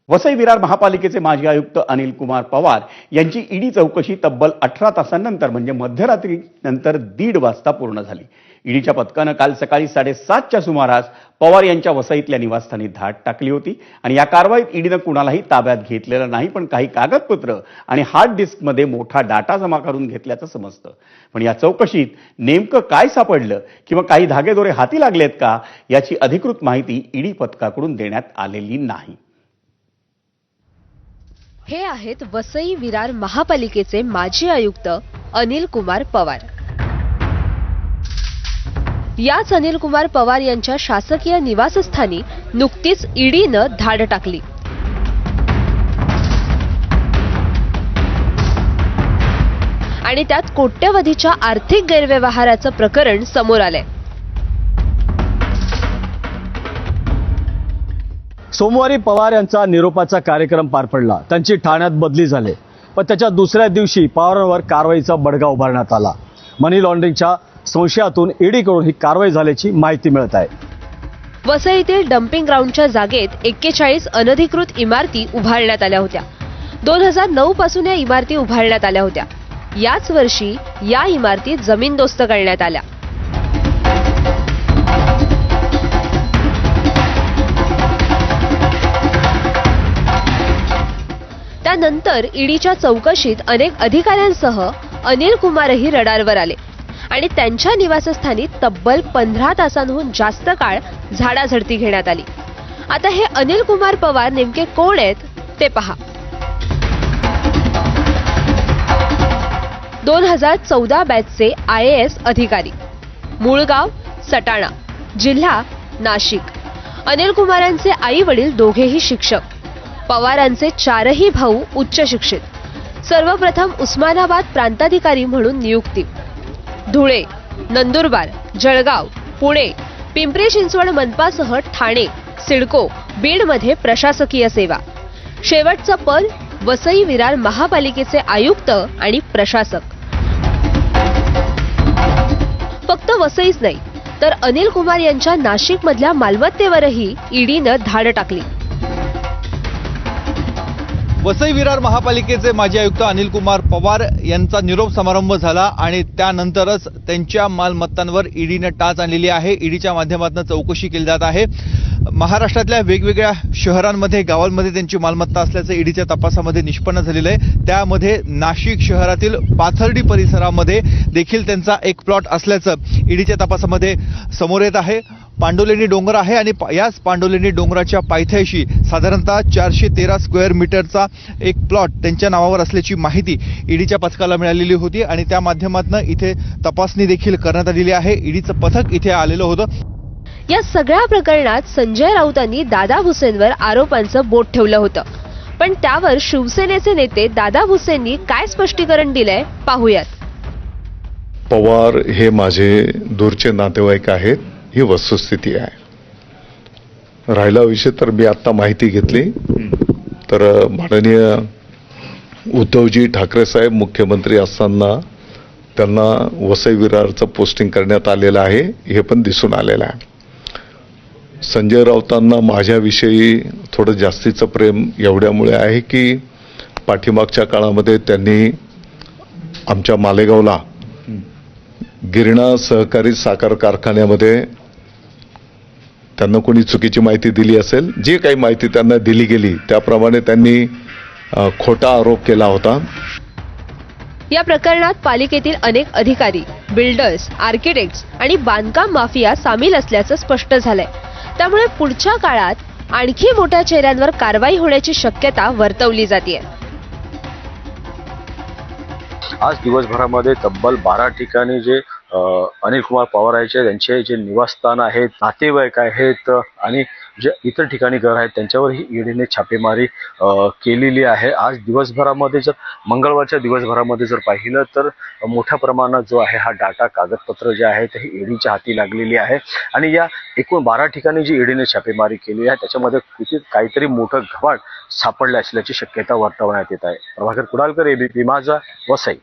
वसई विरार महापालिकेचे माजी आयुक्त अनिल कुमार पवार यांची ईडी चौकशी तब्बल 18 तासांनंतर म्हणजे मध्यरात्रीनंतर 1:30 वाजता पूर्ण झाली। ईडीच्या पथकानं काल सकाळी 7:30च्या सुमारास पवार यांच्या वसईतल्या निवासस्थानी धाड टाकली होती आणि या कारवाईत ईडीनं कुणालाही ताब्यात घेतलेलं नाही, पण काही कागदपत्र आणि हार्ड डिस्कमध्ये मोठा डाटा जमा करून घेतल्याचं समजतं। पण या चौकशीत नेमकं काय सापडलं किंवा काही धागेदोरे हाती लागलेत का याची अधिकृत माहिती ईडी पथकाकडून देण्यात आलेली नाही। हे आहेत वसई विरार महापालिकेचे माजी आयुक्त अनिल कुमार पवार। याच अनिल कुमार पवार यांच्या शासकीय निवासस्थानी नुकतीच ईडीनं धाड टाकली। आणि त्यात कोट्यवधीच्या आर्थिक गैरव्यवहाराचं प्रकरण समोर आलंय। सोमवारी पवार यांचा निरोपाचा कार्यक्रम पार पडला, त्यांची ठाण्यात बदली झाली, पण त्याच्या दुसऱ्या दिवशी पवारांवर कारवाईचा बडगा उभारण्यात आला। मनी लॉन्ड्रिंगच्या संशयातून ईडीकडून ही कारवाई झाल्याची माहिती मिळत आहे। वसईतील डम्पिंग ग्राउंडच्या जागेत 41 अनधिकृत इमारती उभारण्यात आल्या होत्या। 2009 पासून या इमारती उभारण्यात आल्या होत्या। याच वर्षी या इमारती जमीनदोस्त करण्यात आल्या। त्यानंतर ईडीच्या चौकशीत अनेक अधिकाऱ्यांसह अनिल कुमारही रडारवर आले आणि त्यांच्या निवासस्थानी तब्बल 15 तासांहून जास्त काळ झाडाझडती घेण्यात आली। आता हे अनिल कुमार पवार नेमके कोण आहेत ते पहा। 2014 बॅचचे IAS अधिकारी, मूळ गाव सटाणा, जिल्हा नाशिक। अनिल कुमारांचे आई वडील दोघेही शिक्षक। पवारांचे 4ही भाऊ उच्च शिक्षित। सर्वप्रथम उस्मानाबाद प्रांताधिकारी म्हणून नियुक्ती। धुळे, नंदुरबार, जळगाव, पुणे, पिंपरी चिंचवड मनपासह ठाणे, सिडको, बीडमध्ये प्रशासकीय सेवा। शेवटचं पद वसई विरार महापालिकेचे आयुक्त आणि प्रशासक। फक्त वसईच नाही तर अनिल कुमार यांच्या नाशिकमधल्या मालमत्तेवरही ईडीनं धाड टाकली। वसई विरार महापालिकेचे माजी आयुक्त अनिल कुमार पवार यांचा निरोप समारंभ झाला आणि त्यानंतरच त्यांच्या मालमत्तांवर ईडीने टाच आणलेली आहे। ईडीच्या माध्यमातून चौकशी केली जात आहे। महाराष्ट्रातल्या वेगवेगळ्या शहरांमध्ये, गावांमध्ये त्यांची मालमत्ता असल्याचं ईडीच्या तपासामध्ये निष्पन्न झालेलं आहे। त्यामध्ये नाशिक शहरातील पाथर्डी परिसरामध्ये देखील त्यांचा एक प्लॉट असल्याचं ईडीच्या तपासामध्ये समोर येत आहे। पांडवलेणी डोंगर आहे आणि याच पांडवलेणी डोंगराच्या पायथ्याशी साधारणतः 413 स्क्वेअर मीटरचा एक प्लॉट त्यांच्या नावावर असल्याची माहिती ईडीच्या पथकाला मिळालेली होती आणि त्या माध्यमातून इथे तपासणी देखील करण्यात आलेली आहे। ईडीचं पथक इथे आलेलं होतं। या सगळ्या प्रकरणात संजय राऊतांनी दादा भुसेंवर आरोपांचं बोट ठेवलं होतं, पण त्यावर शिवसेनेचे नेते दादा भुसेंनी काय स्पष्टीकरण दिलंय पाहूयात। पवार हे माझे दूरचे नातेवाईक आहेत, ही वस्तुस्थिती आहे। राहिला विषय तर मी आता माहिती घेतली तर माननीय उद्धवजी ठाकरे साहेब मुख्यमंत्री असताना त्यांना वसई विरारचं पोस्टिंग करण्यात आलेलं आहे, हे पण दिसून आलेलं आहे। संजय राऊतांना माझ्याविषयी थोडं जास्तीचं प्रेम एवढ्यामुळे आहे की पाठीमागच्या काळामध्ये त्यांनी आमच्या मालेगावला गिरणा सहकारी साखर कारखान्यामध्ये त्यांना कोणी चुकीची माहिती दिली असेल, जी काही माहिती त्यांना दिली गेली त्याप्रमाणे त्यांनी खोटा आरोप केला होता। या प्रकरणात पालिकेतील अनेक अधिकारी, बिल्डर्स, आर्किटेक्ट्स आणि बांधकाम माफिया सामील असल्याचं स्पष्ट झालंय। त्यामुळे पुढच्या काळात आणखी मोठ्या चेहऱ्यांवर कारवाई होण्याची शक्यता वर्तवली जाते। आज दिवसभरामध्ये तब्बल 12 ठिकाणी जे अनिल कुमार पवार यांचे त्यांचे जे निवासस्थान आहेत, नातेवाईक आहेत आणि जे इतर ठिकाणी घर आहेत त्यांच्यावरही ईडीने छापेमारी केलेली आहे। आज दिवसभरामध्ये जर मंगळवारच्या दिवसभरामध्ये जर पाहिलं तर मोठ्या प्रमाणात जो आहे हा डाटा, कागदपत्र जे आहेत ही ईडीच्या हाती लागलेली आहे आणि या एकूण 12 ठिकाणी जी ईडीने छापेमारी केली आहे त्याच्यामध्ये काहीतरी मोठं घबाड सापडले असल्याची शक्यता वर्तवण्यात येत आहे। प्रभाकर कुडालकर, ABP माझा, वसई।